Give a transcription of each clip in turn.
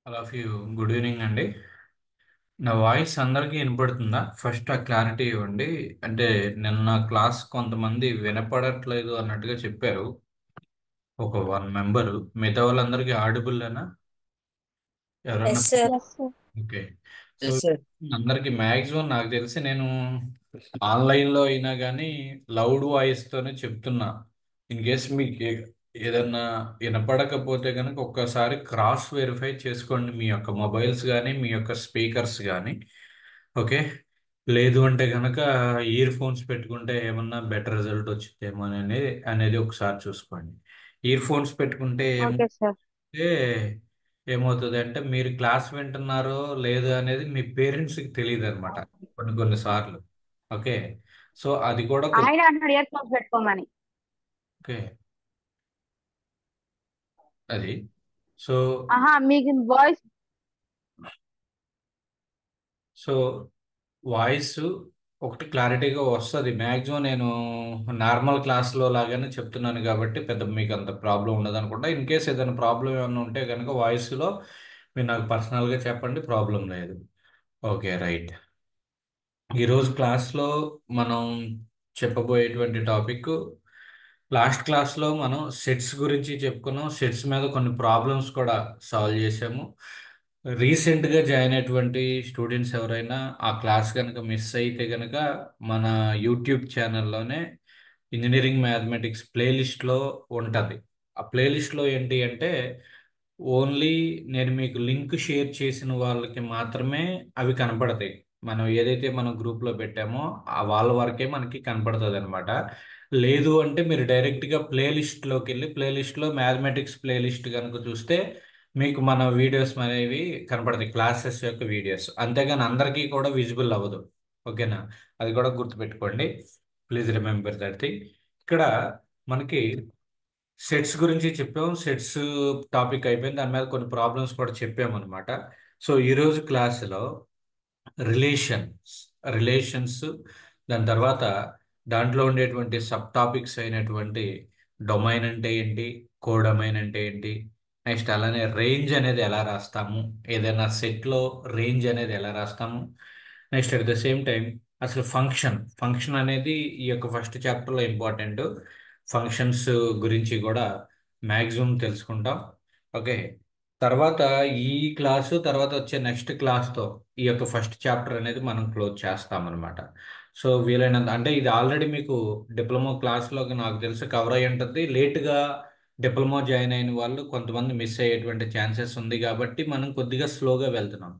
All of you good evening అండి. నా voice అందరికీ వినపడుతుందా? ఫస్ట్ ఆ క్లారిటీ ఇవ్వండి. అంటే నిన్న క్లాస్ కొంతమంది వినపడట్లేదు అన్నట్టుగా చెప్పారు. ఒక వన్ మెంబరు. మిగతా వాళ్ళందరికీ ఆడిబుల్లేనా? ఎవరన్నా? Yes sir. Yes, sir. Okay. So yes sir. అందరికి మ్యాక్సిమం నాకు తెలిసి నేను ఆన్లైన్లో అయినా కానీ లౌడ్ వాయిస్తోనే చెప్తున్నా. ఇన్ కేస్ మీకు ఏదన్నా వినపడకపోతే కనుక ఒక్కసారి క్రాస్ వెరిఫై చేసుకోండి, మీ యొక్క మొబైల్స్ కానీ మీ యొక్క స్పీకర్స్ కానీ. ఓకే. లేదు అంటే కనుక ఇయర్ ఫోన్స్ పెట్టుకుంటే ఏమన్నా బెటర్ రిజల్ట్ వచ్చిందేమో అనేది ఒకసారి చూసుకోండి. ఇయర్ ఫోన్స్ పెట్టుకుంటే Okay, sir. ఏ ఏమవుతుంది అంటే మీరు క్లాస్ వింటున్నారో లేదో అనేది మీ పేరెంట్స్కి తెలియదు అనమాట కొన్ని సార్లు. ఓకే. సో అది కూడా ఆయన అంటున్నాడు ఇయర్ ఫోన్స్ పెట్టుకోమని. ఓకే. అది సో ఆహా, మీకు వాయిస్. సో వాయిస్ ఒకటి క్లారిటీగా వస్తుంది మ్యాక్సిమం. నేను నార్మల్ క్లాస్లో లాగానే చెప్తున్నాను కాబట్టి పెద్ద మీకు అంత ప్రాబ్లం ఉండదు అనుకుంటా. ఇన్ కేస్ ఏదైనా ప్రాబ్లం ఏమైనా ఉంటే కనుక వాయిస్లో మీరు నాకు పర్సనల్గా చెప్పండి, ప్రాబ్లం లేదు. Okay, right. ఈరోజు క్లాస్లో మనం చెప్పబోయేటువంటి టాపిక్, లాస్ట్ క్లాస్లో మనం సెట్స్ గురించి చెప్పుకున్నాం. సెట్స్ మీద కొన్ని ప్రాబ్లమ్స్ కూడా సాల్వ్ చేసాము. రీసెంట్గా జాయిన్ అయినటువంటి స్టూడెంట్స్ ఎవరైనా ఆ క్లాస్ కనుక మిస్ అయితే కనుక మన యూట్యూబ్ ఛానల్లోనే ఇంజనీరింగ్ మ్యాథమెటిక్స్ ప్లేలిస్ట్లో ఉంటుంది. ఆ ప్లేలిస్ట్లో ఏంటి అంటే ఓన్లీ నేను మీకు లింక్ షేర్ చేసిన వాళ్ళకి మాత్రమే అవి కనపడతాయి. మనం ఏదైతే మనం గ్రూప్లో పెట్టామో ఆ వాళ్ళ వరకే మనకి కనపడుతుంది అనమాట. లేదు అంటే మీరు డైరెక్ట్గా ప్లేలిస్ట్లోకి వెళ్ళి ప్లేలిస్ట్లో మ్యాథమెటిక్స్ ప్లేలిస్ట్ కనుక చూస్తే మీకు మన వీడియోస్ అనేవి కనపడతాయి, క్లాసెస్ యొక్క వీడియోస్. అంతేగాని అందరికీ కూడా విజిబుల్ అవ్వదు. ఓకేనా? అది కూడా గుర్తుపెట్టుకోండి. Please remember that thing. ఇక్కడ మనకి సెట్స్ గురించి చెప్పాం. సెట్స్ టాపిక్ అయిపోయింది. దాని మీద కొన్ని ప్రాబ్లమ్స్ కూడా చెప్పామన్నమాట. సో ఈరోజు క్లాసులో రిలేషన్స్ రిలేషన్స్ దాని తర్వాత దాంట్లో ఉండేటువంటి సబ్ టాపిక్స్ అయినటువంటి డొమైన్ అంటే ఏంటి, కోడొమైన్ అంటే ఏంటి, నెక్స్ట్ అలానే రేంజ్ అనేది ఎలా రాస్తాము, ఏదైనా సెట్లో రేంజ్ అనేది ఎలా రాస్తాము, next at the same time అసలు ఫంక్షన్ అనేది ఈ యొక్క ఫస్ట్ చాప్టర్లో ఇంపార్టెంట్. ఫంక్షన్స్ గురించి కూడా మ్యాక్సిమం తెలుసుకుంటాం. ఓకే. తర్వాత ఈ క్లాసు తర్వాత వచ్చే నెక్స్ట్ క్లాస్తో ఈ యొక్క ఫస్ట్ చాప్టర్ అనేది మనం క్లోజ్ చేస్తామన్నమాట. సో వీలైనంత అంటే ఇది ఆల్రెడీ మీకు డిప్లొమా క్లాస్లోకి నాకు తెలిసి కవర్ అయి ఉంటుంది. లేట్గా డిప్లొమా జాయిన్ అయిన వాళ్ళు కొంతమంది మిస్ అయ్యేటువంటి ఛాన్సెస్ ఉంది కాబట్టి మనం కొద్దిగా స్లోగా వెళ్తున్నాం.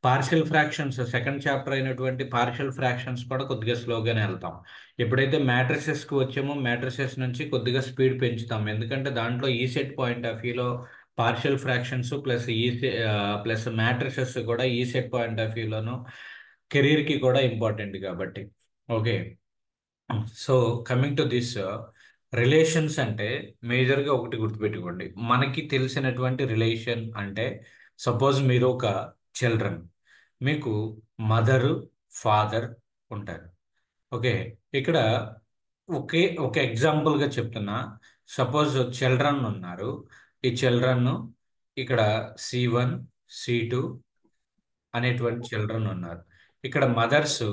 పార్షియల్ ఫ్రాక్షన్స్ సెకండ్ చాప్టర్ అయినటువంటి పార్షియల్ ఫ్రాక్షన్స్ కూడా కొద్దిగా స్లోగానే వెళ్తాం. ఎప్పుడైతే మ్యాట్రిసెస్కి వచ్చామో మ్యాట్రిసెస్ నుంచి కొద్దిగా స్పీడ్ పెంచుతాం. ఎందుకంటే దాంట్లో ఈ సెట్ పాయింట్ ఆఫ్ వ్యూలో partial fractions plus plus matrices కూడా ఈ సెట్ పాయింట్ ఆఫ్ వ్యూలోను కెరీర్కి కూడా ఇంపార్టెంట్ కాబట్టి. Okay. So coming to this relations అంటే మేజర్గా ఒకటి గుర్తుపెట్టుకోండి. మనకి తెలిసినటువంటి రిలేషన్ అంటే సపోజ్ మీరు ఒక చిల్డ్రన్, మీకు మదరు ఫాదర్ ఉంటారు. ఓకే. ఇక్కడ ఒక ఎగ్జాంపుల్గా చెప్తున్నా. సపోజ్ చిల్డ్రన్ ఉన్నారు. ఈ చిల్డ్రన్ ఇక్కడ C1 C2 అనేటువంటి చిల్డ్రన్ ఉన్నారు. ఇక్కడ మదర్స్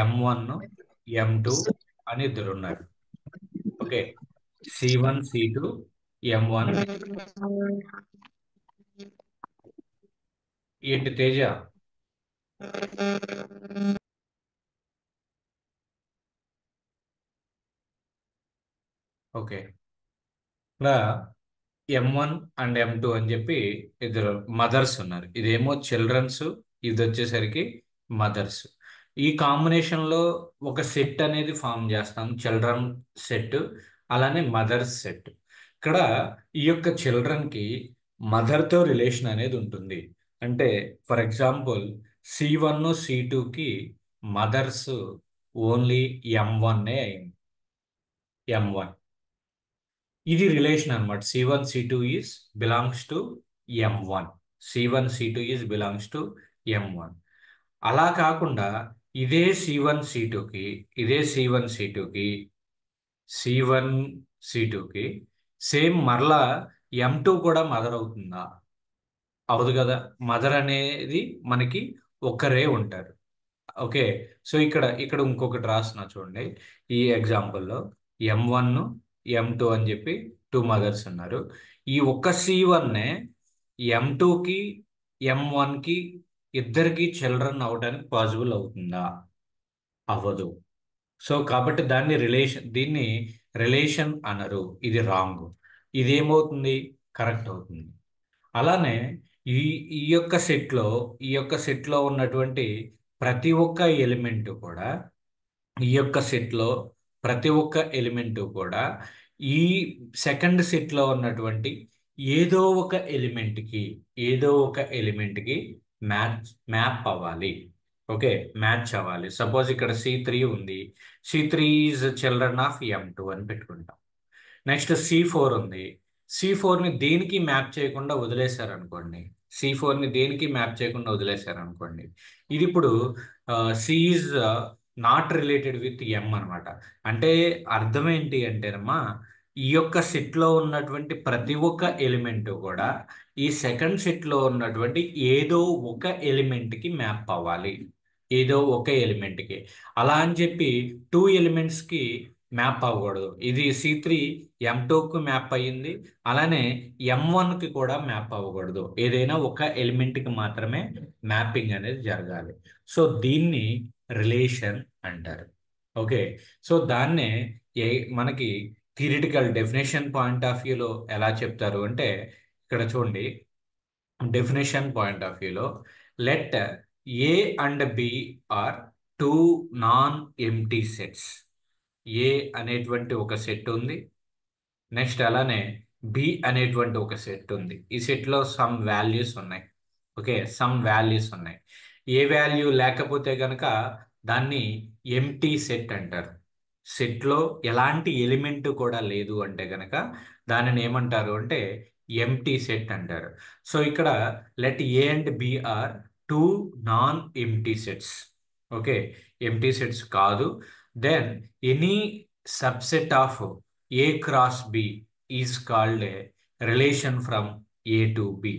M1 M2 అని ఇద్దరు ఉన్నారు. ఓకే. C1 C2 M1. ఏంటి తేజ? ఓకే. ఇలా M1 అండ్ M2 అని చెప్పి ఇద్దరు మదర్స్ ఉన్నారు. ఇదేమో చిల్డ్రన్స్, ఇది వచ్చేసరికి మదర్స్. ఈ కాంబినేషన్లో ఒక సెట్ అనేది ఫామ్ చేస్తాం, చిల్డ్రన్ సెట్, అలానే మదర్స్ సెట్. ఇక్కడ ఈ యొక్క చిల్డ్రన్కి మదర్తో రిలేషన్ అనేది ఉంటుంది. అంటే ఫర్ ఎగ్జాంపుల్ C1 C2కి మదర్స్ ఓన్లీ M1 అయింది. M1 ఇది రిలేషన్ అనమాట. C1 C2 is belongs to M1. C1 C2 is belongs to M1. అలా కాకుండా ఇదే C1 C2కి C1 C2కి సేమ్ మరలా M2 కూడా మదర్ అవుతుందా? అవదు కదా. మదర్ అనేది మనకి ఒక్కరే ఉంటారు. ఓకే. సో ఇక్కడ ఇంకొకటి రాస్తున్నా చూడండి. ఈ ఎగ్జాంపుల్లో M1 M2 అని చెప్పి టూ మదర్స్ ఉన్నారు. ఈ ఒక్క C1 M2కి M1కి ఇద్దరికి చిల్డ్రన్ అవడానికి పాసిబుల్ అవుతుందా? అవ్వదు. సో కాబట్టి దీన్ని రిలేషన్ అనరు. ఇది రాంగ్. ఇది ఏమవుతుంది? కరెక్ట్ అవుతుంది. అలానే ఈ ఈ యొక్క సెట్లో ఉన్నటువంటి ప్రతి ఒక్క ఎలిమెంట్ కూడా ఈ యొక్క సెట్లో ప్రతి ఒక్క ఎలిమెంట్ కూడా ఈ సెకండ్ సెట్లో ఉన్నటువంటి ఏదో ఒక ఎలిమెంట్కి ఏదో ఒక ఎలిమెంట్కి మ్యాప్ అవ్వాలి. ఓకే, మ్యాచ్ అవ్వాలి. సపోజ్ ఇక్కడ C3 ఉంది. C3 is children of M2 అని పెట్టుకుంటాం. నెక్స్ట్ C4 ఉంది. C4ని దేనికి మ్యాప్ చేయకుండా వదిలేశారనుకోండి. C4ని దేనికి మ్యాప్ చేయకుండా వదిలేశారనుకోండి. ఇది ఇప్పుడు C is not related with M అనమాట. అంటే అర్థం ఏంటి అంటేనమ్మా, ఈ యొక్క సెట్లో ఉన్నటువంటి ప్రతి ఒక్క ఎలిమెంట్ కూడా ఈ సెకండ్ సెట్లో ఉన్నటువంటి ఏదో ఒక ఎలిమెంట్కి మ్యాప్ అవ్వాలి. ఏదో ఒక ఎలిమెంట్కి. అలా అని చెప్పి టూ ఎలిమెంట్స్కి మ్యాప్ అవ్వకూడదు. ఇది C3 M2కి మ్యాప్ అయ్యింది, అలానే M1కి కూడా మ్యాప్ అవ్వకూడదు. ఏదైనా ఒక ఎలిమెంట్కి మాత్రమే మ్యాపింగ్ అనేది జరగాలి. సో దీన్ని రిలేషన్ అంటారు. ఓకే. సో దాన్నే మనకి థియరిటికల్ డెఫినేషన్ పాయింట్ ఆఫ్ వ్యూలో ఎలా చెప్తారు అంటే, ఇక్కడ చూడండి. డెఫినేషన్ పాయింట్ ఆఫ్ వ్యూలో let A and B are two non empty sets. A అనేటువంటి ఒక సెట్ ఉంది. నెక్స్ట్ అలానే బి అనేటువంటి ఒక సెట్ ఉంది. ఈ సెట్లో సమ్ వాల్యూస్ ఉన్నాయి. ఓకే, సమ్ వాల్యూస్ ఉన్నాయి. ఏ వాల్యూ లేకపోతే గనక దాన్ని ఎంటీ సెట్ అంటారు. సెట్లో ఎలాంటి ఎలిమెంట్ కూడా లేదు అంటే గనక దానిని ఏమంటారు అంటే ఎంటీ సెట్ అంటారు. సో ఇక్కడ let A and B are two non empty sets. Okay, empty sets కాదు. Then any subset of A cross B is called a relation from A to B.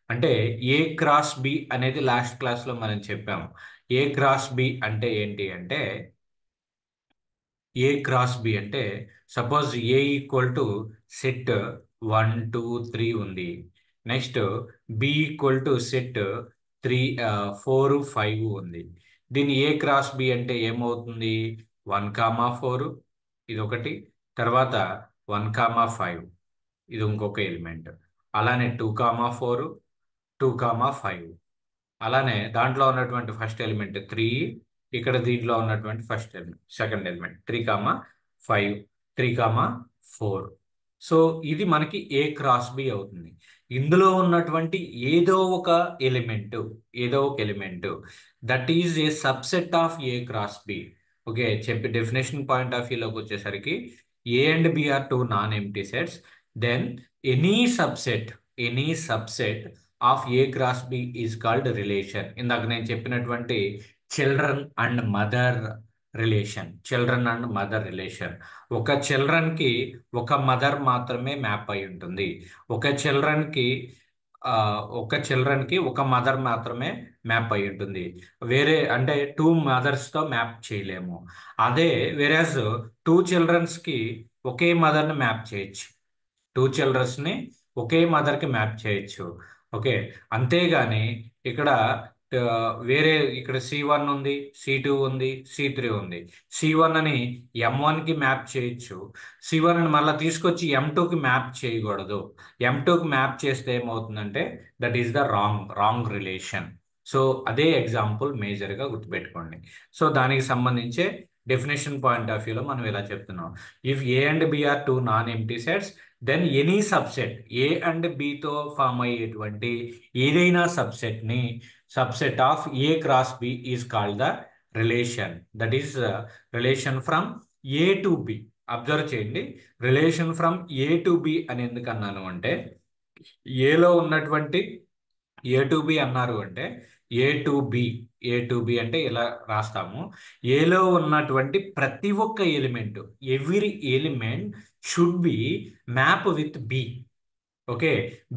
అంటే ఏ క్రాస్ బి అనేది last క్లాస్లో మనం చెప్పాము. A cross B అంటే ఏంటి అంటే, A cross B అంటే suppose A equal to set 1 2 3 ఉంది. Next B equal to set 3 4 5 ఉంది. దీన్ని ఏ క్రాస్ బి అంటే ఏమవుతుంది? 1,4 ఇది ఒకటి, తర్వాత 1,5 ఇది ఇంకొక ఎలిమెంట్, అలానే 2,4 2,5, అలానే దాంట్లో ఉన్నటువంటి ఫస్ట్ ఎలిమెంట్ 3, ఇక్కడ దీంట్లో ఉన్నటువంటి first element second element 3,5 3,4. So ఇది మనకి ఏ క్రాస్ బి అవుతుంది. ఇందులో ఉన్నటువంటి ఏదో ఒక element that is A subset of A cross B. Okay, చెప్పి డెఫినేషన్ పాయింట్ ఆఫ్ వ్యూలోకి వచ్చేసరికి A and B are two non empty sets. Then any subset of A cross B is called relation. ఇందాక నేను చెప్పినటువంటి children and mother relation. ఒక చిల్డ్రన్కి ఒక mother మాత్రమే map అయి ఉంటుంది. ఒక చిల్డ్రన్కి ఒక మదర్ మాత్రమే మ్యాప్ అయి ఉంటుంది. వేరే అంటే టూ మదర్స్తో మ్యాప్ చేయలేము. అదే వేరేస్ టూ చిల్డ్రన్స్కి ఒకే మదర్ని మ్యాప్ చేయొచ్చు. టూ చిల్డ్రన్స్ని ఒకే మదర్కి మ్యాప్ చేయొచ్చు. ఓకే, అంతేగాని ఇక్కడ ఇక్కడ C1 ఉంది, C2 ఉంది, C3 ఉంది. C1 అని M1కి మ్యాప్ చేయొచ్చు. C1 అని మళ్ళీ తీసుకొచ్చి M2కి మ్యాప్ చేయకూడదు. M2కి మ్యాప్ చేస్తే ఏమవుతుందంటే that is the wrong relation. So అదే ఎగ్జాంపుల్ మేజర్గా గుర్తుపెట్టుకోండి. సో దానికి సంబంధించే డెఫినేషన్ పాయింట్ ఆఫ్ వ్యూలో మనం ఇలా చెప్తున్నాం. If A and B are two non empty sets, then any subset A and బితో ఫామ్ అయ్యేటువంటి ఏదైనా subset of A cross B is called the relation. That is relation from A to B. Observe చేయండి, relation from A to B అని ఎందుకు అన్నాను అంటే, ఏలో ఉన్నటువంటి ఏ టు బి అన్నారు అంటే ఏ టు బి అంటే ఇలా రాస్తాము. ఏలో ఉన్నటువంటి ప్రతి ఒక్క element, every element should be map with B. Okay.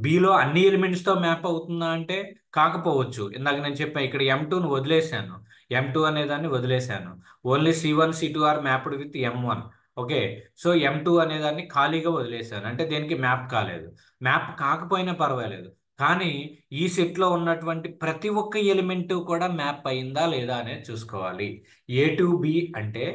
బిలో అన్ని ఎలిమెంట్స్తో మ్యాప్ అవుతుందా అంటే కాకపోవచ్చు. ఇందాక నేను చెప్పాను ఇక్కడ M2ను వదిలేశాను. M2 అనేదాన్ని వదిలేశాను. Only C1 C2 are mapped with M1. Okay. So M2 అనేదాన్ని ఖాళీగా వదిలేశాను, అంటే దేనికి మ్యాప్ కాలేదు. మ్యాప్ కాకపోయినా పర్వాలేదు, కానీ ఈ సెట్లో ఉన్నటువంటి ప్రతి ఒక్క ఎలిమెంట్ కూడా మ్యాప్ అయిందా లేదా అనేది చూసుకోవాలి. ఏ టు బి అంటే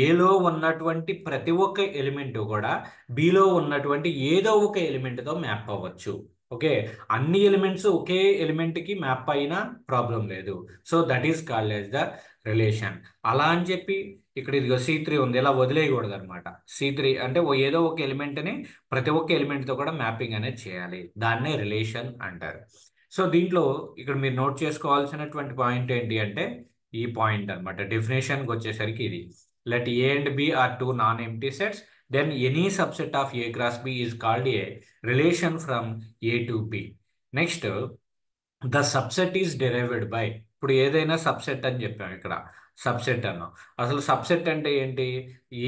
ఏలో ఉన్నటువంటి ప్రతి ఒక్క ఎలిమెంట్ కూడా బిలో ఉన్నటువంటి ఏదో ఒక ఎలిమెంట్తో మ్యాప్ అవ్వచ్చు. ఓకే. అన్ని ఎలిమెంట్స్ ఒకే ఎలిమెంట్కి మ్యాప్ అయినా ప్రాబ్లం లేదు. So that is called as the relation. అలా అని చెప్పి ఇక్కడ ఇదిగో C3 ఉంది ఇలా వదిలేయకూడదు అనమాట. C3 అంటే ఏదో ఒక ఎలిమెంట్ని ప్రతి ఒక్క ఎలిమెంట్తో కూడా మ్యాపింగ్ అనేది చేయాలి, దాన్నే రిలేషన్ అంటారు. సో దీంట్లో ఇక్కడ మీరు నోట్ చేసుకోవాల్సినటువంటి పాయింట్ ఏంటి అంటే ఈ పాయింట్ అనమాట. డెఫినేషన్కి వచ్చేసరికి ఇది let A and B are two non empty sets, then any subset of A cross B is called a relation from A to B. Next, the subset is derived by, ఇప్పుడు ఏదైనా subset అని చెప్పాము, ఇక్కడ subset అన్నాం. అసలు subset అంటే ఏంటి?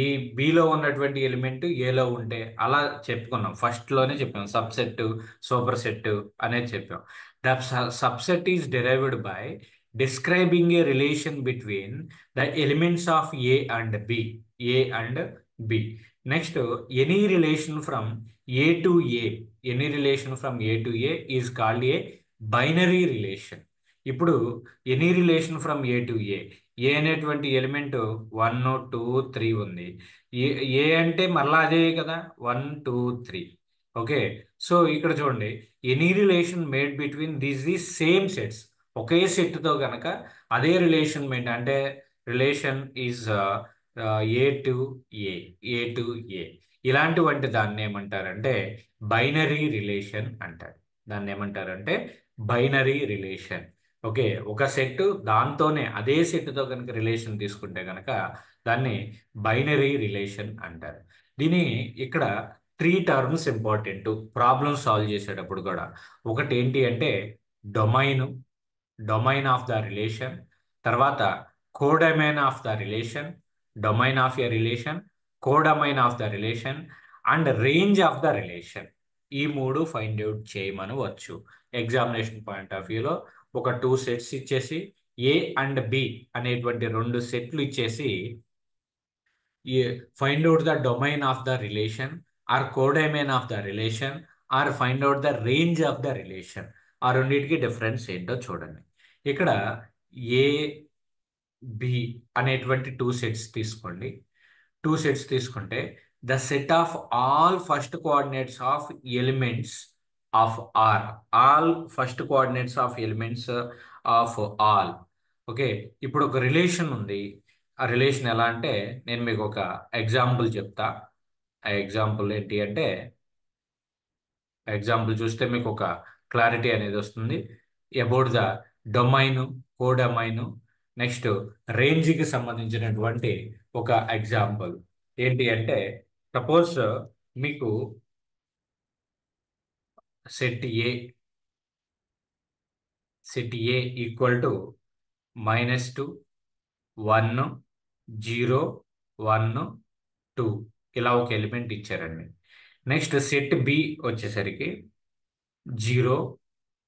ఈ బిలో ఉన్నటువంటి ఎలిమెంట్ ఏలో ఉంటే అలా చెప్పుకున్నాం, ఫస్ట్లోనే చెప్పాం సబ్సెట్ సూపర్ సెట్ అనేది చెప్పాం. The subset is derived by describing a relation between the elements of A and B. A and B. Next, any relation from A to A, any relation from A to A is called a binary relation. ఇప్పుడు any relation from A to A, A అనేటువంటి element 1 2 3 ఉంది. ఏ ఏ అంటే మళ్ళీ అదే కదా, 1 2 3. Okay. So ఇక్కడ చూడండి, any relation made between the same sets, ఒకే సెట్తో కనుక అదే రిలేషన్ మెయింట్ అంటే relation is A to A, A to A, ఇలాంటివంటి దాన్ని ఏమంటారంటే బైనరీ రిలేషన్ అంటారు. దాన్ని ఏమంటారంటే బైనరీ రిలేషన్. ఓకే. ఒక సెట్ దాంతోనే అదే సెట్తో కనుక రిలేషన్ తీసుకుంటే కనుక దాన్ని బైనరీ రిలేషన్ అంటారు. దీని ఇక్కడ 3 టర్మ్స్ ఇంపార్టెంట్ ప్రాబ్లమ్ సాల్వ్ చేసేటప్పుడు కూడా. ఒకటి ఏంటి అంటే domain, domain of the relation, తర్వాత codomain of the relation, domain of a relation, codomain of the relation and range of the relation. ఈ మూడు ఫైండ్ అవుట్ చేయమనవచ్చు. ఎగ్జామినేషన్ పాయింట్ ఆఫ్ వ్యూలో ఒక 2 సెట్స్ ఇచ్చేసి ఏ అండ్ బి అనేటువంటి 2 సెట్లు ఇచ్చేసి find out the domain of the relation or codomain of the relation or find out the range of the relation. ఆ రెండింటికి డిఫరెన్స్ ఏంటో చూడండి. ఇక్కడ ఏ బి అనేటువంటి 2 సెట్స్ తీసుకోండి. 2 సెట్స్ తీసుకుంటే the set of all first coordinates of elements of R, all first coordinates of elements of all. Okay. ఇప్పుడు ఒక రిలేషన్ ఉంది. ఆ రిలేషన్ ఎలా అంటే నేను మీకు ఒక ఎగ్జాంపుల్ చెప్తా. ఆ ఎగ్జాంపుల్ ఏంటి అంటే, ఎగ్జాంపుల్ చూస్తే మీకు ఒక క్లారిటీ అనేది వస్తుంది about the domain, codomain, next రేంజ్కి సంబంధించినటువంటి ఒక ఎగ్జాంపుల్ ఏంటి అంటే, సపోజ్ మీకు set A, set A equal to -2 1 0 1 2 ఇలా ఒక ఎలిమెంట్ ఇచ్చారండి. నెక్స్ట్ సెట్ బి వచ్చేసరికి 0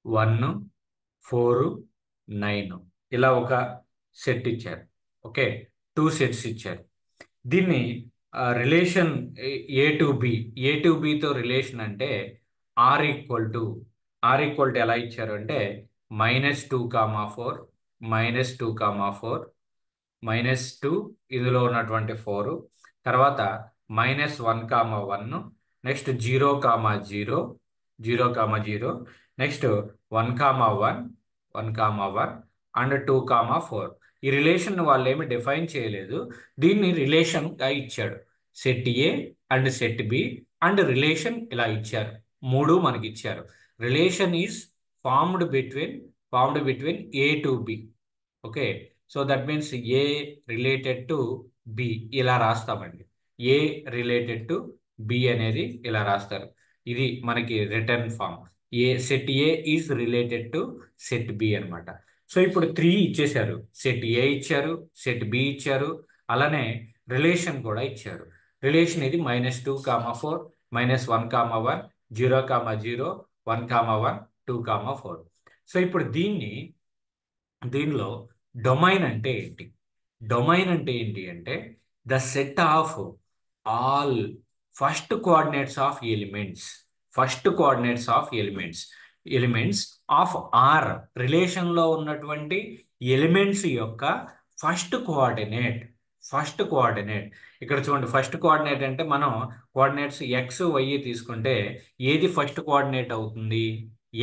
1 4 9 ఇలా ఒక సెట్ ఇచ్చారు. ఓకే. 2 సెట్స్ ఇచ్చారు. దీన్ని relation A to B, A to బితో రిలేషన్ అంటే R equal to, R equal to ఎలా ఇచ్చారు అంటే -2 4 -2 4 -2 ఇందులో ఉన్నటువంటి 4, తర్వాత -1 1, నెక్స్ట్ 0 0 0 0, నెక్స్ట్ 1 1 1 1 అండ్ 2 4. ఈ రిలేషన్ వాళ్ళు ఏమి డిఫైన్ చేయలేదు, దీన్ని రిలేషన్గా ఇచ్చాడు. Set A and set B and relation ఇలా ఇచ్చారు, మూడు మనకి ఇచ్చారు. Relation is formed between A to B. Okay. So that means A related to B ఇలా రాస్తామండి. ఏ రిలేటెడ్ టు బి అనేది ఇలా రాస్తారు. ఇది మనకి written form. Set A is related to set B అనమాట. సో ఇప్పుడు 3 ఇచ్చేశారు, సెట్ ఏ ఇచ్చారు, సెట్ బి ఇచ్చారు, అలానే రిలేషన్ కూడా ఇచ్చారు. రిలేషన్ ఇది -2 4 -1 1 0,0, 1,1, 2,4. సో ఇప్పుడు దీనిలో డొమైన్ అంటే ఏంటి? డొమైన్ అంటే ఏంటి అంటే the set of all first coordinates of elements, first coordinates of elements of R, రిలేషన్లో ఉన్నటువంటి ఎలిమెంట్స్ యొక్క ఫస్ట్ కోఆర్డినేట్. ఫస్ట్ కోఆర్డినేట్ ఇక్కడ చూడండి, ఫస్ట్ కోఆర్డినేట్ అంటే మనం కోఆర్డినేట్స్ ఎక్స్ వై తీసుకుంటే ఏది ఫస్ట్ కోఆర్డినేట్ అవుతుంది?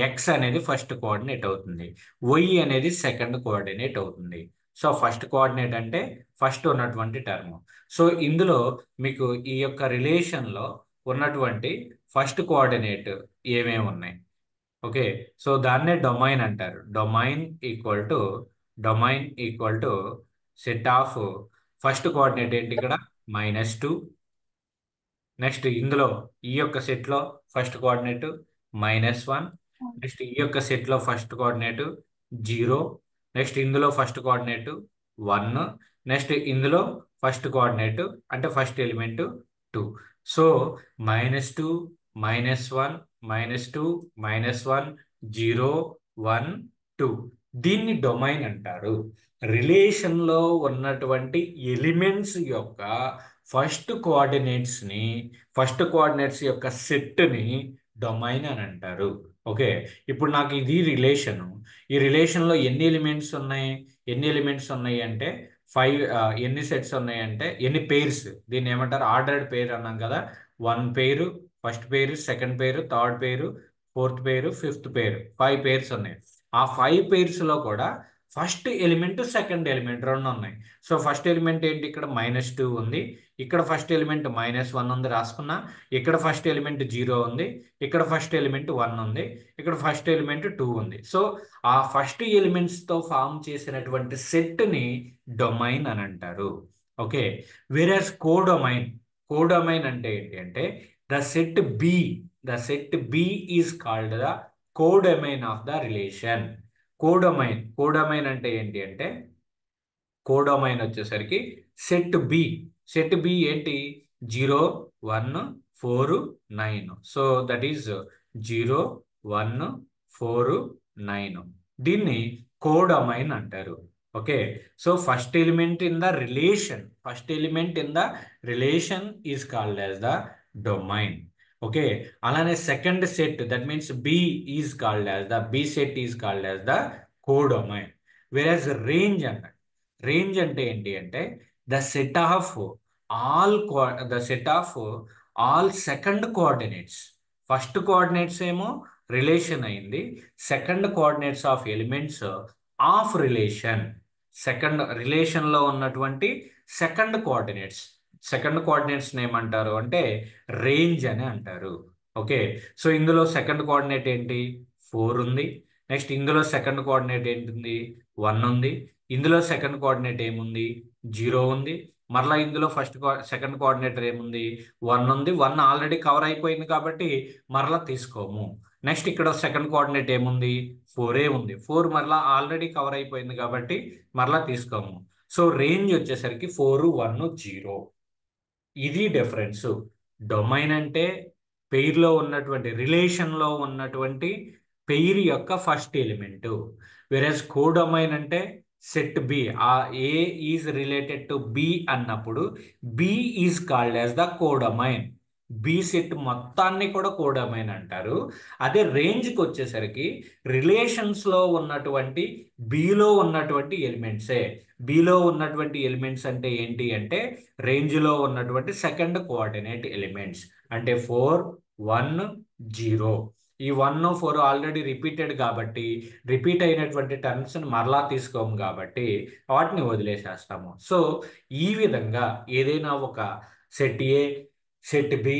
ఎక్స్ అనేది ఫస్ట్ కోఆర్డినేట్ అవుతుంది, వై అనేది సెకండ్ కోఆర్డినేట్ అవుతుంది. సో ఫస్ట్ కోఆర్డినేట్ అంటే ఫస్ట్ ఉన్నటువంటి టర్మ్. సో ఇందులో మీకు ఈ యొక్క రిలేషన్లో ఉన్నటువంటి ఫస్ట్ కోఆర్డినేట్ ఏమేమి ఉన్నాయి? ఓకే, సో దాన్నే డొమైన్ అంటారు. Domain equal to set of first coordinate ఏంటి ఇక్కడ? -2. నెక్స్ట్ ఇందులో ఈ యొక్క సెట్లో ఫస్ట్ కోఆర్డినేట్ -1. నెక్స్ట్ ఈ యొక్క సెట్లో ఫస్ట్ కోఆర్డినేట్ 0. నెక్స్ట్ ఇందులో ఫస్ట్ కోఆర్డినేట్ 1. నెక్స్ట్ ఇందులో ఫస్ట్ కోఆర్డినేట్ అంటే ఫస్ట్ ఎలిమెంట్ 2. సో -2, -1, -2, -1, 0, 1, 2, దీన్ని డొమైన్ అంటారు. రిలేషన్లో ఉన్నటువంటి ఎలిమెంట్స్ యొక్క ఫస్ట్ కోఆర్డినేట్స్ యొక్క సెట్ని డొమైన్ అని అంటారు. ఓకే, ఇప్పుడు నాకు ఇది రిలేషను. ఈ రిలేషన్లో ఎన్ని ఎలిమెంట్స్ ఉన్నాయి అంటే 5. ఎన్ని సెట్స్ ఉన్నాయి అంటే ఎన్ని పెయిర్స్? దీన్ని ఏమంటారు? ఆర్డర్డ్ పెయిర్ అన్నాం కదా. 1 pair, first pair, second pair, third pair, fourth pair, fifth pair, 5 pairs ఉన్నాయి. ఆ 5 పెయిర్స్లో కూడా ఫస్ట్ ఎలిమెంట్ సెకండ్ ఎలిమెంట్ రెండు ఉన్నాయి. సో ఫస్ట్ ఎలిమెంట్ ఏంటి? ఇక్కడ -2 ఉంది. ఇక్కడ ఫస్ట్ ఎలిమెంట్ -1 ఉంది రాసుకున్నా. ఇక్కడ ఫస్ట్ ఎలిమెంట్ 0 ఉంది. ఇక్కడ ఫస్ట్ ఎలిమెంట్ 1 ఉంది. ఇక్కడ ఫస్ట్ ఎలిమెంట్ 2 ఉంది. సో ఆ ఫస్ట్ ఎలిమెంట్స్తో ఫామ్ చేసినటువంటి సెట్ని డొమైన్ అని అంటారు. ఓకే, వేరస్ కోడొమైన్ అంటే ఏంటి అంటే the set B is called the codomain of the relation. Codomain అంటే ఏంటి అంటే కోడొమైన్ వచ్చేసరికి సెట్ బి ఏంటి? 0, 1, 4, 9. So that is 0, 1, 4, 9. దీన్ని కోడొమైన్ అంటారు. Okay, so first element in the relation is called as the domain. Okay, అలానే second set, that means B set is called as the codomain. Whereas range అంటే ఏంటి అంటే the set of all second coordinates. First coordinates ఏమో రిలేషన్ అయింది. Second coordinates of elements of రిలేషన్లో ఉన్నటువంటి second coordinates ఏమంటారు అంటే రేంజ్ అని అంటారు. ఓకే, సో ఇందులో సెకండ్ కోఆర్డినేట్ ఏంటి? 4 ఉంది. నెక్స్ట్ ఇందులో సెకండ్ కోఆర్డినేట్ ఏంటుంది? 1 ఉంది. ఇందులో సెకండ్ కోఆర్డినేట్ ఏముంది? 0 ఉంది. మరలా ఇందులో సెకండ్ కోఆర్డినేటర్ ఏముంది? 1 ఉంది. 1 ఆల్రెడీ కవర్ అయిపోయింది కాబట్టి మరలా తీసుకోము. నెక్స్ట్ ఇక్కడ సెకండ్ కోఆర్డినేట్ ఏముంది? 4 ఉంది. 4 మరలా ఆల్రెడీ కవర్ అయిపోయింది కాబట్టి మరలా తీసుకోము. సో రేంజ్ వచ్చేసరికి 4, 1, 0. ఇది డిఫరెన్స్. డొమైన్ అంటే రిలేషన్లో ఉన్నటువంటి పెయిర్ యొక్క ఫస్ట్ ఎలిమెంట్. వెరస్ కోడొమైన్ అంటే సెట్ బి, ఆ A is related to B అన్నప్పుడు B is called as the codomain. B set మొత్తాన్ని కూడా కోడొమైన్ అంటారు. అదే రేంజ్కి వచ్చేసరికి రిలేషన్స్లో ఉన్నటువంటి బిలో ఉన్నటువంటి ఎలిమెంట్స్ అంటే ఏంటి అంటే రేంజ్లో ఉన్నటువంటి సెకండ్ కోఆర్డినేట్ ఎలిమెంట్స్ అంటే 4, 1, 0. ఈ 1, 4 ఆల్రెడీ రిపీటెడ్ కాబట్టి రిపీట్ అయినటువంటి టర్మ్స్ని మరలా తీసుకోము కాబట్టి వాటిని వదిలేసేస్తాము. సో ఈ విధంగా ఏదైనా ఒక set A, set B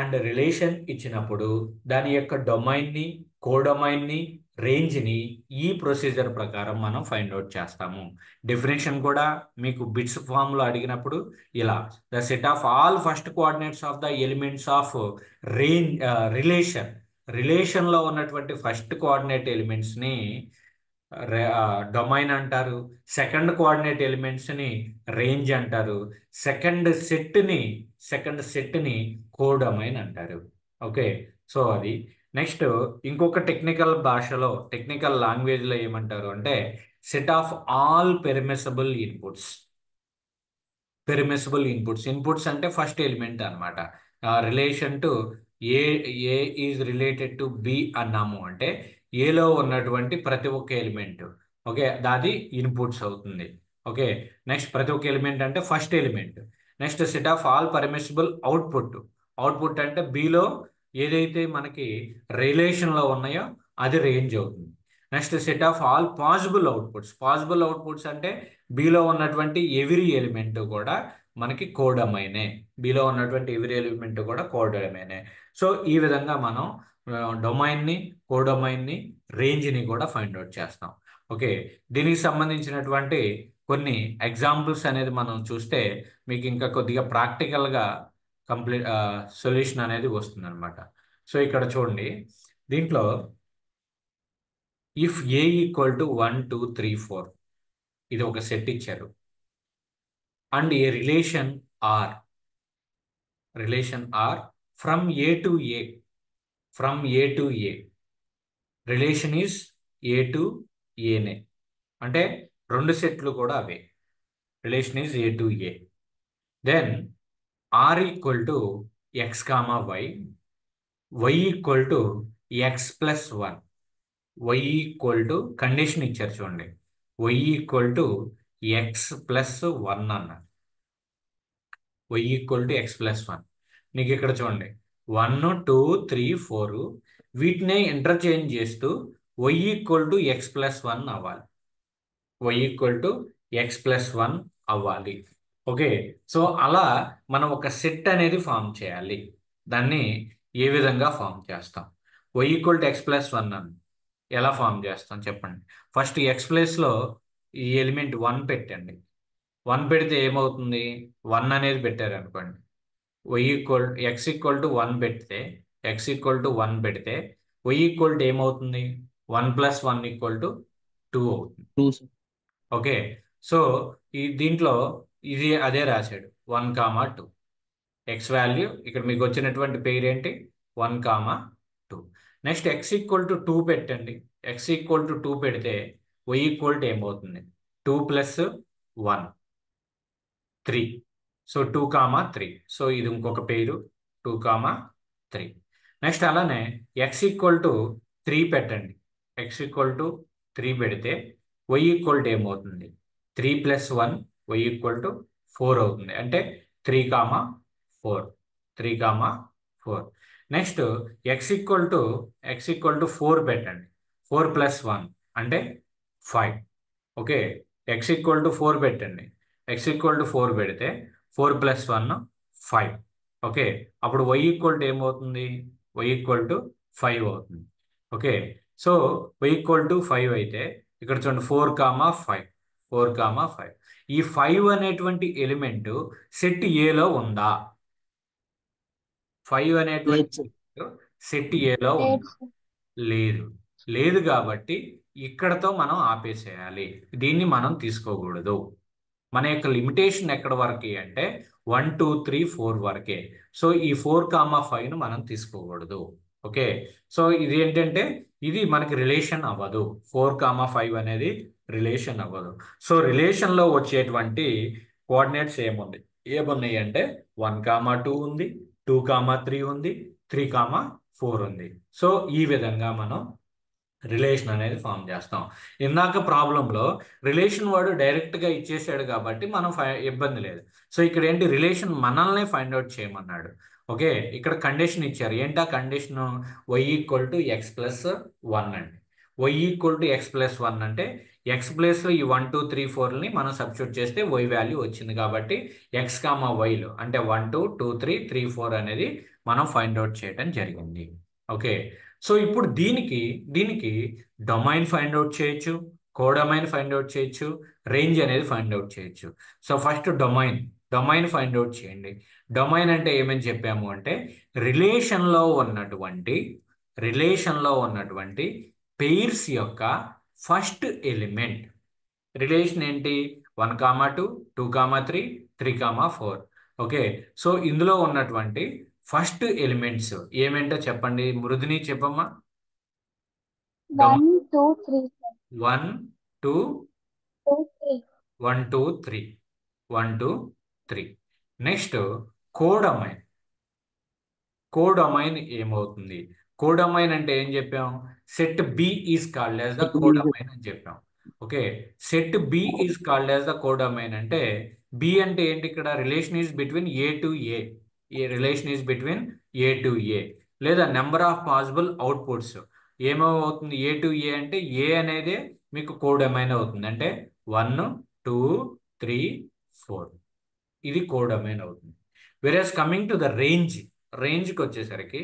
and relation ఇచ్చినప్పుడు దాని యొక్క డొమైన్ని, కోడొమైన్ని, రేంజ్ని ఈ ప్రొసీజర్ ప్రకారం మనం ఫైండ్ అవుట్ చేస్తాము. డెఫినేషన్ కూడా మీకు బిట్స్ ఫామ్లో అడిగినప్పుడు ఇలా the set of all first coordinates of the elements of రిలేషన్లో ఉన్నటువంటి ఫస్ట్ కోఆర్డినేట్ ఎలిమెంట్స్ని డొమైన్ అంటారు. సెకండ్ కోఆర్డినేట్ ఎలిమెంట్స్ని రేంజ్ అంటారు. సెకండ్ సెట్ని కోడొమైన్ అంటారు. ఓకే, సో అది నెక్స్ట్ ఇంకొక టెక్నికల్ భాషలో టెక్నికల్ లాంగ్వేజ్లో ఏమంటారు అంటే set of all permissible inputs. Permissible inputs అంటే ఫస్ట్ ఎలిమెంట్ అనమాట. Relation to A A is related to B అన్నాము అంటే ఏలో ఉన్నటువంటి ప్రతి ఒక్క ఎలిమెంట్, ఓకే, అది ఇన్పుట్స్ అవుతుంది. ఓకే, నెక్స్ట్ ప్రతి ఒక్క ఎలిమెంట్ అంటే first element. Next set of all permissible output. Output అంటే బిలో ఏదైతే మనకి రిలేషన్లో ఉన్నాయో అది రేంజ్ అవుతుంది. Next set of all possible outputs. Possible outputs అంటే బిలో ఉన్నటువంటి ఎవ్రీ ఎలిమెంట్ కూడా మనకి కోడమైనే. బిలో ఉన్నటువంటి ఎవ్రీ ఎలిమెంట్ కూడా కోడమైనే. సో ఈ విధంగా మనం డొమైన్ని, కోడొమైన్ని, రేంజ్ని కూడా ఫైండ్ అవుట్ చేస్తాం. ఓకే, దీనికి సంబంధించినటువంటి కొన్ని ఎగ్జాంపుల్స్ అనేది మనం చూస్తే మీకు ఇంకా కొద్దిగా ప్రాక్టికల్గా కంప్లీట్ సొల్యూషన్ అనేది వస్తుందన్నమాట. సో ఇక్కడ చూడండి, దీంట్లో ఇఫ్ ఏ ఈక్వల్ టు 1 2 3 4 ఇది ఒక సెట్ ఇచ్చారు and a relation R from A to A, from A to A, relation is A to ఏనే, అంటే రెండు సెట్లు కూడా అవే, relation is A to A. Then R equal to X comma Y equal to X plus one, Y equal to condition ఇచ్చారు చూడండి, Y equal to X plus one అన్నారు. Y equal to X plus one. నీకు ఇక్కడ చూడండి 1 2 3 4 వీటినే interchange చేస్తూ Y equal to X plus one అవ్వాలి. Y equal to X plus one అవ్వాలి. ఓకే, సో అలా మనం ఒక సెట్ అనేది ఫామ్ చేయాలి. దాన్ని ఏ విధంగా ఫామ్ చేస్తాం? Y equal to X plus one అని ఎలా ఫామ్ చేస్తాం చెప్పండి. ఫస్ట్ ఎక్స్ ప్లేస్లో ఈ ఎలిమెంట్ 1 పెట్టండి. 1 పెడితే ఏమవుతుంది? 1 అనేది పెట్టారు అనుకోండి, ఎక్స్ ఈక్వల్ టు 1 పెడితే, ఎక్స్ ఈక్వల్ టు 1 పెడితే వై ఈక్వల్ టు ఏమవుతుంది? 1 + 1 = 2 అవుతుంది. Two sir. ఓకే, సో ఈ దీంట్లో ఇది అదే రాశాడు 1 కామా 2. ఎక్స్ వాల్యూ ఇక్కడ మీకు వచ్చినటువంటి పేరు ఏంటి? 1 comma 2. Next X equal to 2 పెట్టండి. ఎక్స్ ఈక్వల్ టు 2 పెడితే వై ఈక్వల్ టు ఏమవుతుంది? 2 + 1 3. So 2 comma 3. సో ఇది ఇంకొక పేరు 2 కామా 3. నెక్స్ట్ అలానే ఎక్స్ ఈక్వల్ టు 3 పెట్టండి. ఎక్స్ ఈక్వల్ టు 3 పెడితే వై ఈక్వల్ టు ఏమవుతుంది? 3 + 1 వై ఈక్వల్ టు 4 అవుతుంది. అంటే 3 comma 4, 3 comma 4. Next X equal to 4 పెట్టండి. 4 + 1 అంటే 5. ఓకే, ఎక్స్ ఈక్వల్ టు 4 పెట్టండి. ఎక్స్ ఈక్వల్ టు 4 పెడితే 4 + 1 5. ఓకే, అప్పుడు వై ఈక్వల్ టు ఏమవుతుంది? వై ఈక్వల్ టు 5 అవుతుంది. Okay, so y equal to 5 అయితే ఇక్కడ చూడండి 4 కామా 5, 4 కామా 5. ఈ 5 అనేటువంటి ఎలిమెంట్ సెట్ ఏలో ఉందా? 5 లేదు అనేటువంటి సార్. సెట్ ఏలో ఉందా? లేదు. లేదు కాబట్టి ఇక్కడతో మనం ఆపేసేయాలి. దీన్ని మనం తీసుకోకూడదు. మన యొక్క లిమిటేషన్ ఎక్కడ వరకే అంటే 1 2 3 4 వరకే. సో ఈ 4 కామా 5ను మనం తీసుకోకూడదు. ఓకే, సో ఇది ఏంటంటే ఇది మనకి రిలేషన్ అవ్వదు. 4 కామా 5 అనేది రిలేషన్ అవ్వదు. సో రిలేషన్లో వచ్చేటువంటి కోఆర్డినేట్స్ ఏమున్నాయి అంటే 1 కామా 2 ఉంది, 2 కామా 3 ఉంది, 3 కామా 4 ఉంది. సో ఈ విధంగా మనం రిలేషన్ అనేది ఫామ్ చేస్తాం. ఇందాక ప్రాబ్లంలో రిలేషన్ వాడు డైరెక్ట్గా ఇచ్చేసాడు కాబట్టి మనం ఇబ్బంది లేదు. సో ఇక్కడ ఏంటి? రిలేషన్ మనల్ని ఫైండ్ అవుట్ చేయమన్నాడు. ఓకే, ఇక్కడ కండిషన్ ఇచ్చారు. ఏంటా condition? Y equal to X plus 1 అండి. Y equal to X plus 1 అంటే ఎక్స్ ప్లేస్లో ఈ 1 2 3 4ని మనం సబ్స్టిట్యూట్ చేస్తే వై వాల్యూ వచ్చింది కాబట్టి ఎక్స్ కామా వైలో అంటే 1 2 2 3 3 4 అనేది మనం ఫైండ్ అవుట్ చేయడం జరిగింది. ఓకే, సో ఇప్పుడు దీనికి డొమైన్ ఫైండ్ అవుట్ చేయొచ్చు, కోడొమైన్ ఫైండ్ అవుట్ చేయొచ్చు, రేంజ్ అనేది ఫైండ్ అవుట్ చేయొచ్చు. So first domain find out చేయండి. డొమైన్ అంటే ఏమని చెప్పాము అంటే రిలేషన్లో ఉన్నటువంటి పెయిర్స్ యొక్క ఫస్ట్ ఎలిమెంట్. రిలేషన్ ఏంటి? 1 comma 2, 2 comma 3, 3 comma 4. Okay, so ఇందులో ఉన్నటువంటి ఫస్ట్ ఎలిమెంట్స్ ఏమేంటో చెప్పండి, మృదుని చెప్పమ్మా. Domain 1 2 3 one two 2 3 one two three, one two three. Next codomain. Codomain ఏమవుతుంది? కోడమైన్ అంటే ఏం చెప్పాం? Set B is called as the codomain అని చెప్పాం. Okay, set B is called as the codomain అంటే బి అంటే ఏంటి? ఇక్కడ relation is between A to A. A relation is between A to A, లేదా నెంబర్ ఆఫ్ పాసిబుల్ అవుట్పుట్స్. ఏమవుతుంది? ఏ to ఏ అంటే ఏ అనేది మీకు కోడమైన్ అవుతుంది. అంటే 1 2 3 4, ఇది కోడమైన్ అవుతుంది. వెరస్ కమింగ్ టు ద రేంజ్, రేంజ్కి వచ్చేసరికి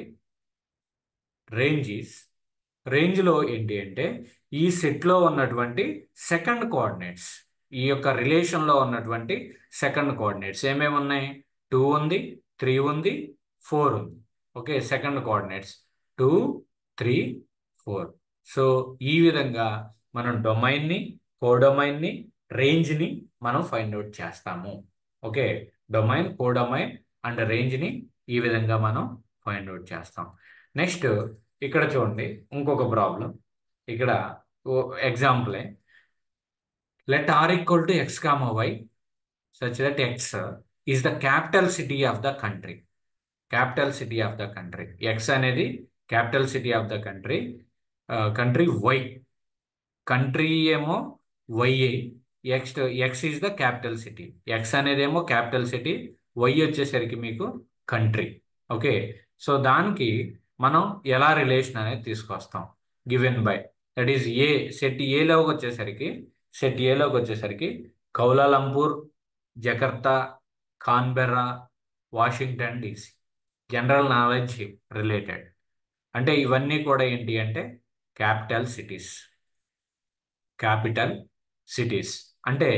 రేంజ్ రేంజ్లో ఏంటి అంటే ఈ సెట్లో ఉన్నటువంటి సెకండ్ కోఆర్డినేట్స్, ఈ యొక్క రిలేషన్లో ఉన్నటువంటి సెకండ్ కోఆర్డినేట్స్ ఏమేమి ఉన్నాయి? 2 ఉంది, 3 ఉంది, 4 ఉంది. Okay, second coordinates 2 3 4. సో ఈ విధంగా మనం డొమైన్ని, కోడొమైన్ని, రేంజ్ని మనం ఫైండ్ అవుట్ చేస్తాము. ఓకే, డొమైన్, కోడొమైన్ అండ్ రేంజ్ని ఈ విధంగా మనం ఫైండ్ అవుట్ చేస్తాం. నెక్స్ట్ ఇక్కడ చూడండి ఇంకొక ప్రాబ్లం. ఇక్కడ example, let R equal to X comma Y such that X is the capital city of the country. Capital city of the country, X అనేది capital city of the country. Country Y, country ఏమో Y, X X is the capital city. X అనేదేమో capital city, Y వచ్చేసరికి మీకు country. Okay, so దానికి మనం ఎలా రిలేషన్ అనేది తీసుకొస్తాం? Given by that is A, set ఏలోకి వచ్చేసరికి, సెట్ ఏలోకి వచ్చేసరికి Kuala Lumpur, Jakarta, Canberra, Washington DC. General knowledge related. అంటే ఇవన్నీ కూడా ఏంటి అంటే క్యాపిటల్ సిటీస్. క్యాపిటల్ సిటీస్ అంటే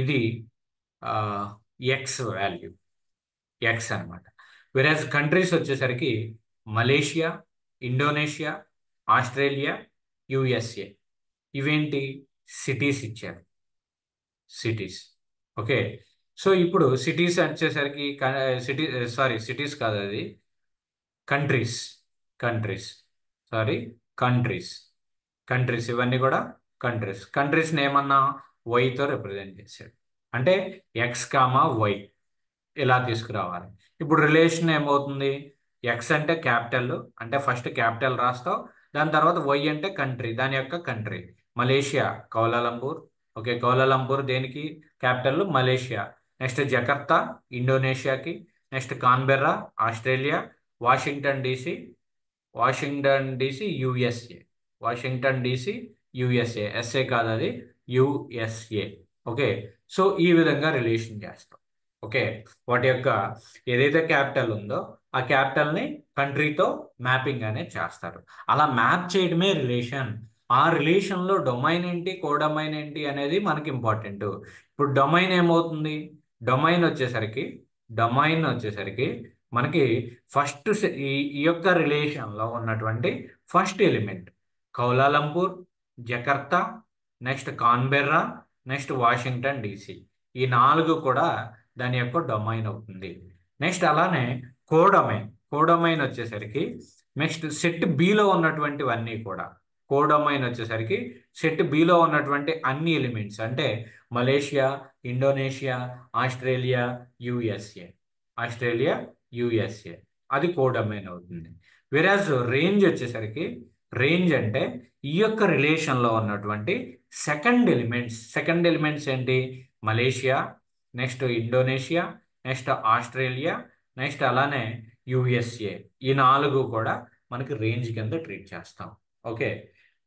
ఇది ఎక్స్ వాల్యూ, ఎక్స్ అనమాట. వెరాజ్ కంట్రీస్ వచ్చేసరికి మలేషియా, ఇండోనేషియా, ఆస్ట్రేలియా, యుఎస్ఏ. ఇవేంటి? సిటీస్ ఇచ్చారు, సిటీస్. ఓకే, సో ఇప్పుడు సిటీస్ వచ్చేసరికి సిటీ, సారీ సిటీస్ కాదు అది, countries, countries, sorry countries, countries ఇవన్నీ కూడా కంట్రీస్. కంట్రీస్ని ఏమన్నా వైతో రిప్రజెంట్ చేశాడు. అంటే ఎక్స్ కామా వై ఇలా తీసుకురావాలి. ఇప్పుడు రిలేషన్ ఏమవుతుంది? ఎక్స్ అంటే క్యాపిటల్, అంటే ఫస్ట్ క్యాపిటల్ రాస్తావు, దాని తర్వాత వై అంటే కంట్రీ, దాని యొక్క country. Malaysia Kuala Lumpur. Okay, Kuala Lumpur దేనికి క్యాపిటల్? మలేషియా. నెక్స్ట్ జకర్తా ఇండోనేషియాకి. Next Canberra Australia. Washington DC, Washington DC USA. Washington DC USA, SA కాదు అది, యుఎస్ఏ. ఓకే, సో ఈ విధంగా రిలేషన్ చేస్తాం. ఓకే, వాటి యొక్క ఏదైతే క్యాపిటల్ ఉందో ఆ క్యాపిటల్ని కంట్రీతో మ్యాపింగ్ అనేది చేస్తారు. అలా మ్యాప్ చేయడమే రిలేషన్. ఆ రిలేషన్లో డొమైన్ ఏంటి, కోడొమైన్ ఏంటి అనేది మనకి ఇంపార్టెంట్. ఇప్పుడు డొమైన్ ఏమవుతుంది? డొమైన్ వచ్చేసరికి, డొమైన్ వచ్చేసరికి మనకి ఫస్ట్ ఈ యొక్క రిలేషన్లో ఉన్నటువంటి first element Kuala Lumpur, Jakarta, next Canberra, next Washington DC. ఈ 4 కూడా దాని యొక్క డొమైన్ అవుతుంది. నెక్స్ట్ అలానే కోడొమైన్, కోడొమైన్ వచ్చేసరికి నెక్స్ట్ సెట్ బిలో ఉన్నటువంటివన్నీ కూడా, కోడొమైన్ వచ్చేసరికి సెట్ బిలో ఉన్నటువంటి అన్ని ఎలిమెంట్స్ అంటే Malaysia, Indonesia, Australia, USA. Australia, USA, అది కోడొమైన్ అవుతుంది. వెరాజ్ రేంజ్ వచ్చేసరికి, రేంజ్ అంటే ఈ యొక్క రిలేషన్లో ఉన్నటువంటి సెకండ్ ఎలిమెంట్స్. సెకండ్ ఎలిమెంట్స్ ఏంటి? Malaysia, next Indonesia, next Australia, next అలానే యుఎస్ఏ. ఈ 4 కూడా మనకి రేంజ్ కింద ట్రీట్ చేస్తాం. ఓకే,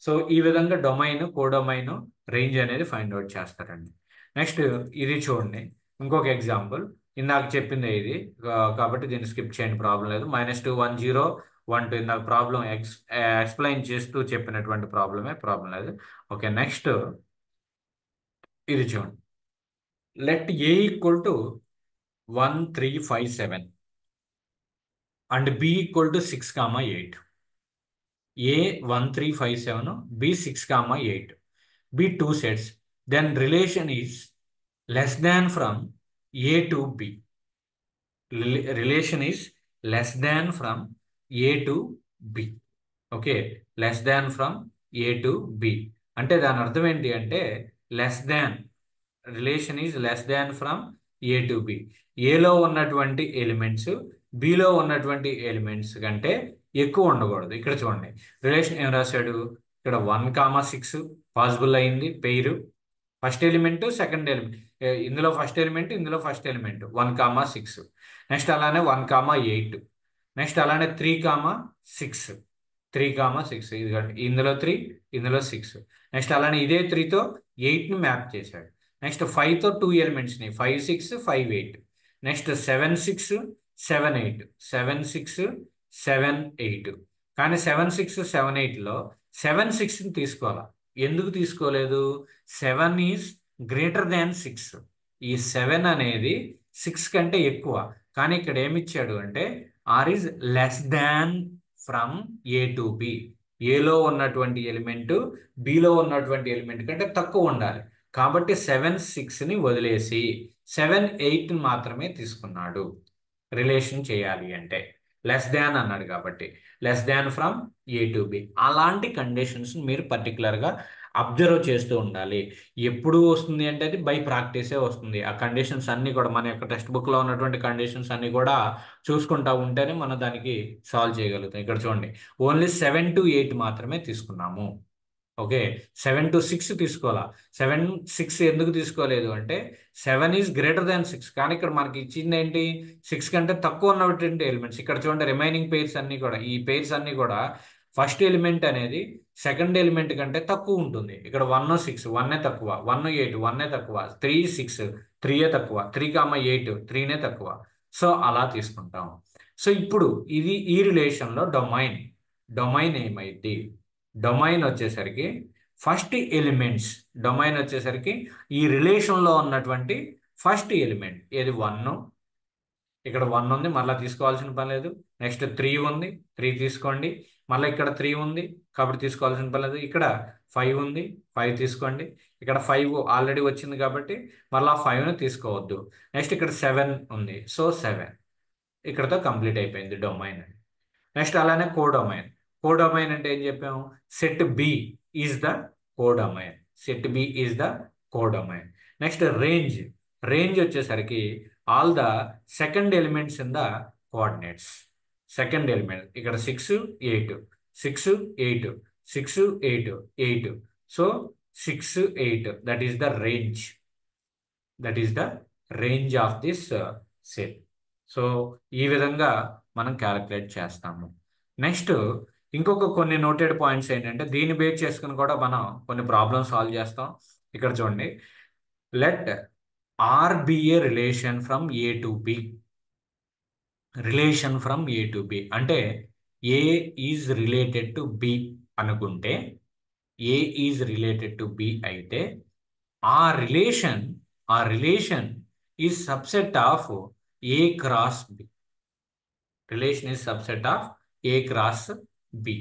సో ఈ విధంగా డొమైన్, కోడొమైన్, రేంజ్ అనేది ఫైండ్ అవుట్ చేస్తారండి. నెక్స్ట్ ఇది చూడండి ఇంకొక ఎగ్జాంపుల్. ఇందాక చెప్పింది ఇది కాబట్టి దీన్ని స్కిప్ చేయండి, ప్రాబ్లం లేదు. -2 1 0 1 2 ఇందాక ప్రాబ్లం ఎక్స్ప్లెయిన్ చేస్తూ చెప్పినటువంటి ప్రాబ్లమే, ప్రాబ్లం లేదు. ఓకే, నెక్స్ట్ ఇది చూడండి. Let A equal to 1 3 5 7 and B equal to 6 8. A 1 3 5 7, B 6 8, B 2 sets, then relation is less than from A to B. Relation is less than from A to B. Okay, less than from A to B అంటే దాని అర్థం ఏంటి అంటే less than, relation is less than from A to B. ఏలో ఉన్నటువంటి elements below ఉన్నటువంటి elements కంటే ఎక్కువ ఉండకూడదు. ఇక్కడ చూడండి రిలేషన్ ఏం రాశాడు, ఇక్కడ 1,6 పాసిబుల్ అయింది pair. First element second element, ఇందులో ఫస్ట్ ఎలిమెంట్ ఇందులో ఫస్ట్ ఎలిమెంట్ 1,6. నెక్స్ట్ అలానే 1,8. నెక్స్ట్ అలానే 3,6, 3,6 ఇది ఇందులో 3 ఇందులో 6. నెక్స్ట్ అలానే ఇదే 3తో 8ని మ్యాప్ చేశాడు. నెక్స్ట్ 5తో 2 ఎలిమెంట్స్ని 5, 6, 5, 8. నెక్స్ట్ 7, 6, 7, 8, 7, 6, 7, 8. కానీ 7, 6, 7, 8లో 7, 6ని తీసుకోవాలా. ఎందుకు తీసుకోలేదు? 7 ఈజ్ గ్రేటర్ దాన్ 6. ఈ 7 అనేది 6 కంటే ఎక్కువ. కానీ ఇక్కడ ఏమిచ్చాడు అంటే R is less than from A to B. ఏలో ఉన్నటువంటి ఎలిమెంట్ బిలో ఉన్నటువంటి ఎలిమెంట్ కంటే తక్కువ ఉండాలి. కాబట్టి 7, 6ని వదిలేసి 7, 8ని మాత్రమే తీసుకున్నాడు రిలేషన్ చేయాలి అంటే. లెస్ దాన్ అన్నాడు కాబట్టి less than from A to B. అలాంటి కండిషన్స్ మీరు పర్టికులర్గా అబ్జర్వ్ చేస్తూ ఉండాలి. ఎప్పుడు వస్తుంది అంటే అది బై ప్రాక్టీసే వస్తుంది. ఆ కండిషన్స్ అన్నీ కూడా మన యొక్క టెక్స్ట్ బుక్లో ఉన్నటువంటి కండిషన్స్ అన్నీ కూడా చూసుకుంటా ఉంటేనే మనం దానికి సాల్వ్ చేయగలుగుతాం. ఇక్కడ చూడండి ఓన్లీ 7 to 8 మాత్రమే తీసుకున్నాము. ఓకే, 7 to 6 తీసుకోవాలా. 7, 6 ఎందుకు తీసుకోలేదు అంటే 7 ఈజ్ గ్రేటర్ దాన్ 6. కానీ ఇక్కడ మనకి ఇచ్చింది ఏంటి, 6 కంటే తక్కువ ఉన్నటువంటి ఎలిమెంట్స్. ఇక్కడ చూడండి రిమైనింగ్ పెయిర్స్ అన్ని కూడా, ఈ పెయిర్స్ అన్ని కూడా ఫస్ట్ ఎలిమెంట్ అనేది సెకండ్ ఎలిమెంట్ కంటే తక్కువ ఉంటుంది. ఇక్కడ 1, 6 1 తక్కువ, 1, 8 1 తక్కువ, 3, 6 3 తక్కువ, 3,8 3 తక్కువ. సో అలా తీసుకుంటాం. సో ఇప్పుడు ఇది ఈ రిలేషన్లో డొమైన్, డొమైన్ ఏమైంది, డొమైన్ వచ్చేసరికి ఫస్ట్ ఎలిమెంట్స్, డొమైన్ వచ్చేసరికి ఈ రిలేషన్లో ఉన్నటువంటి ఫస్ట్ ఎలిమెంట్ ఏది 1. ఇక్కడ 1 ఉంది, మళ్ళీ తీసుకోవాల్సిన పని లేదు. నెక్స్ట్ 3 ఉంది, 3 తీసుకోండి. మళ్ళీ ఇక్కడ 3 ఉంది కాబట్టి తీసుకోవాల్సిన పని లేదు. ఇక్కడ 5 ఉంది, 5 తీసుకోండి. ఇక్కడ 5 ఆల్రెడీ వచ్చింది కాబట్టి మళ్ళీ 5ని తీసుకోవద్దు. నెక్స్ట్ ఇక్కడ 7 ఉంది, సో 7 ఇక్కడతో కంప్లీట్ అయిపోయింది డొమైన్. నెక్స్ట్ అలానే కోడొమైన్. కోడొమైన్ అంటే ఏం చెప్పాము, set B is the codomain, set B is the codomain. Next range, range వచ్చేసరికి all the second elements in the coordinates. Second element ఇక్కడ 6, 8, 6, 8, 6, 8, 8. So 6, 8 that is the range, that is the range of this set. So ఈ విధంగా మనం calculate చేస్తాము. Next ఇంకొక కొన్ని noted points ఏంటంటే దీన్ని బేస్ చేసుకుని కూడా మనం కొన్ని ప్రాబ్లమ్స్ సాల్వ్ చేస్తాం. ఇక్కడ చూడండి, let R be a relation from A to B. Relation from A to B అంటే A is related to B అనుకుంటే, A is related to B అయితే ఆ రిలేషన్, ఆ relation is subset of A cross B. Relation is subset of A cross B.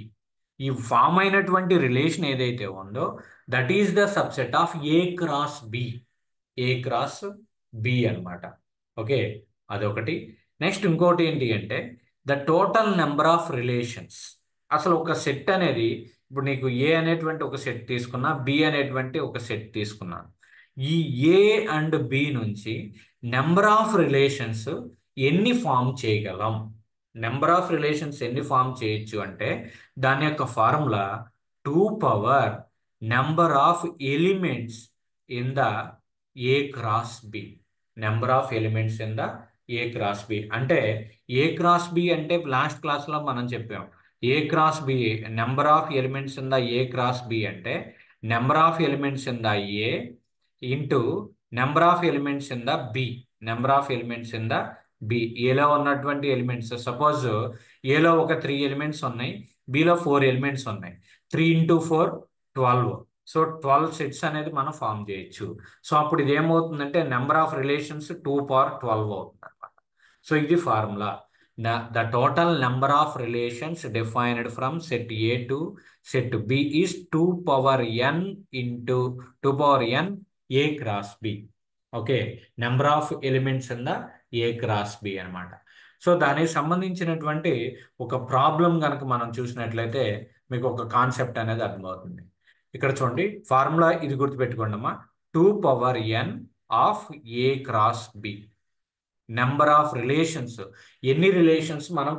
ఈ form అయినటువంటి relation ఏదైతే ఉందో that is the subset of A cross B, A cross B అనమాట. Okay, అదొకటి. Next ఇంకోటి ఏంటి అంటే the total number of relations. అసలు ఒక సెట్ అనేది, ఇప్పుడు నీకు ఏ అనేటువంటి ఒక సెట్ తీసుకున్నా, బి అనేటువంటి ఒక సెట్ తీసుకున్నాను. ఈ ఏ అండ్ బి నుంచి నెంబర్ ఆఫ్ రిలేషన్స్ ఎన్ని ఫామ్ చేయగలం, నెంబర్ ఆఫ్ రిలేషన్స్ ఎన్ని ఫామ్ చేయొచ్చు అంటే దాని యొక్క formula 2 power number of elements in the A cross B. Number of elements in the A cross B అంటే ఏ క్రాస్ బి అంటే లాస్ట్ క్లాస్లో మనం చెప్పాం. A cross B, number of elements in the A cross B అంటే number of elements in the A into number of elements in the B, number of elements in the B. ఏలో ఉన్నటువంటి elements, suppose ఏలో ఒక 3 elements ఉన్నాయి, below 4 elements ఉన్నాయి. 3 into 4 12. So 12 sets అనేది మనం form చేయొచ్చు. సో అప్పుడు ఇది ఏమవుతుందంటే నెంబర్ ఆఫ్ రిలేషన్స్ 2 power 12 అవుతుంది అనమాట. సో ఇది formula. The total number of relations defined from set A to set B is 2 power n into 2 power n A cross B. Okay, number of elements in the A cross B అనమాట. సో దానికి సంబంధించినటువంటి ఒక problem కనుక మనం చూసినట్లయితే మీకు ఒక కాన్సెప్ట్ అనేది అర్థమవుతుంది. ఇక్కడ చూడండి, ఫార్ములా ఇది గుర్తుపెట్టుకోండి అమ్మా. 2 power n of A cross B. Number of relations, ఎన్ని రిలేషన్స్ మనం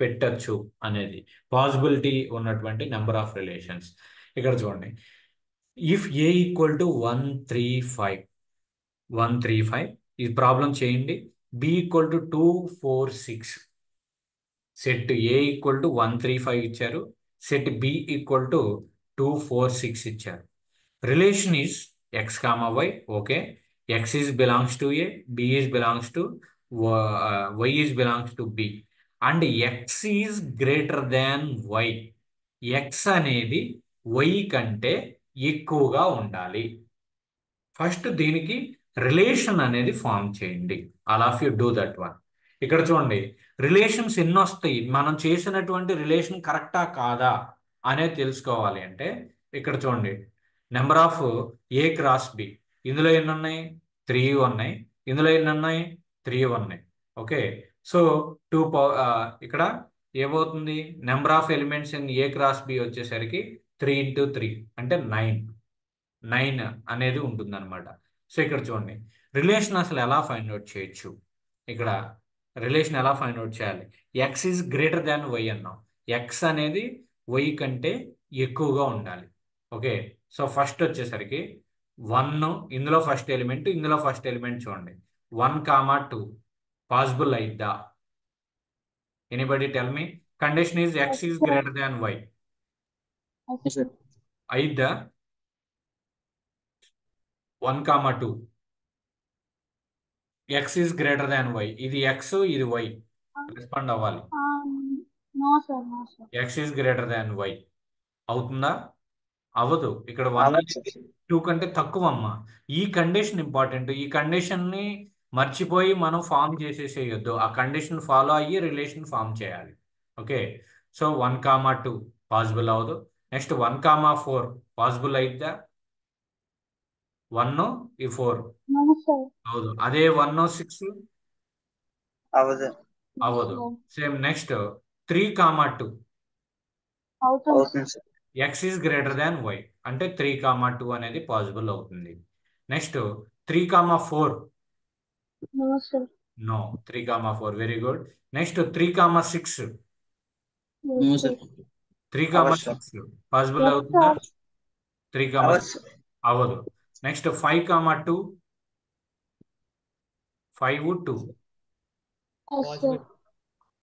పెట్టచ్చు అనేది, పాసిబిలిటీ ఉన్నటువంటి నెంబర్ ఆఫ్ రిలేషన్స్. ఇక్కడ చూడండి, ఇఫ్ ఏ ఈక్వల్ టు 135, 135 ఈ ప్రాబ్లం చేయండి. B equal to 246, set A equal to 135 ఇచ్చారు, సెట్ బి ఈక్వల్ టు 246 ఇచ్చారు. Relation is x comma y. Okay, x is belongs to A, B is belongs to y is belongs to B, and x is greater than y. X అనేది why కంటే ఎక్కువగా ఉండాలి. First దీనికి relation అనేది form చేయండి. All of you do that one. ఇక్కడ చూడండి, relations ఎన్ని వస్తాయి, మనం చేసినటువంటి రిలేషన్ కరెక్టా కాదా అనేది తెలుసుకోవాలి అంటే ఇక్కడ చూడండి, number of A cross B, ఇందులో ఎన్ని ఉన్నాయి, 3 ఉన్నాయి. ఇందులో ఎన్ని ఉన్నాయి, 3 ఉన్నాయి. ఓకే, సో ఇక్కడ ఏమవుతుంది, number of elements in A cross B వచ్చేసరికి 3 ఇంటూ 3 అంటే 9, 9 అనేది ఉంటుంది అనమాట. సో ఇక్కడ చూడండి, రిలేషన్ అసలు ఎలా ఫైండ్ అవుట్ చేయొచ్చు. ఇక్కడ రిలేషన్ ఎలా ఫైండ్ అవుట్ చేయాలి, X is greater than Y అన్నాం. ఎక్స్ అనేది వై కంటే ఎక్కువగా ఉండాలి. ఓకే, సో ఫస్ట్ వచ్చేసరికి 1, ఇందులో ఫస్ట్ ఎలిమెంట్, ఇందులో ఫస్ట్ ఎలిమెంట్ చూడండి, 1, 2 పాసిబుల్ అయిద్దా? Anybody tell me. Condition is X is greater than Y. అయిద్దా? 1, 2 X is greater than Y. ఇది ఎక్స్, ఇది వై. రెస్పాండ్ అవ్వాలి. No sir, no sir. X is greater than Y అవుతుందా? అవ్వదు. ఇక్కడ 1 అవ్వదు అనేది సార్. 2 కంటే తక్కువ అమ్మా. ఈ కండిషన్ ఇంపార్టెంట్. ఈ కండిషన్ ని మర్చిపోయి మనం ఫామ్ చేసేసేయొద్దు. ఆ కండిషన్ ఫాలో అయ్యి రిలేషన్ ఫామ్ చేయాలి. ఓకే, సో 1, 2 పాసిబుల్ అవ్వదు. నెక్స్ట్ 1, 4 పాసిబుల్ అయిద్దా? 1 ఈ 4 నో సార్. అవ్వదు. అదే 1, 6 అవ్వదు. అవ్వదు. సేమ్ నెక్స్ట్ 3, 2 అవుతుంది. అవుతుంది sir. X is greater than y అంటే 3, 2 అనేది పాసిబుల్ అవుతుంది. Next 3, 4 no sir. No. 3, 4 very good. Next 3, 6 no sir. 3, 6 possible అవుతుందా? 3, అవ్వదు సార్. అవ్వదు. నెక్స్ట్ 5, 2 5, 2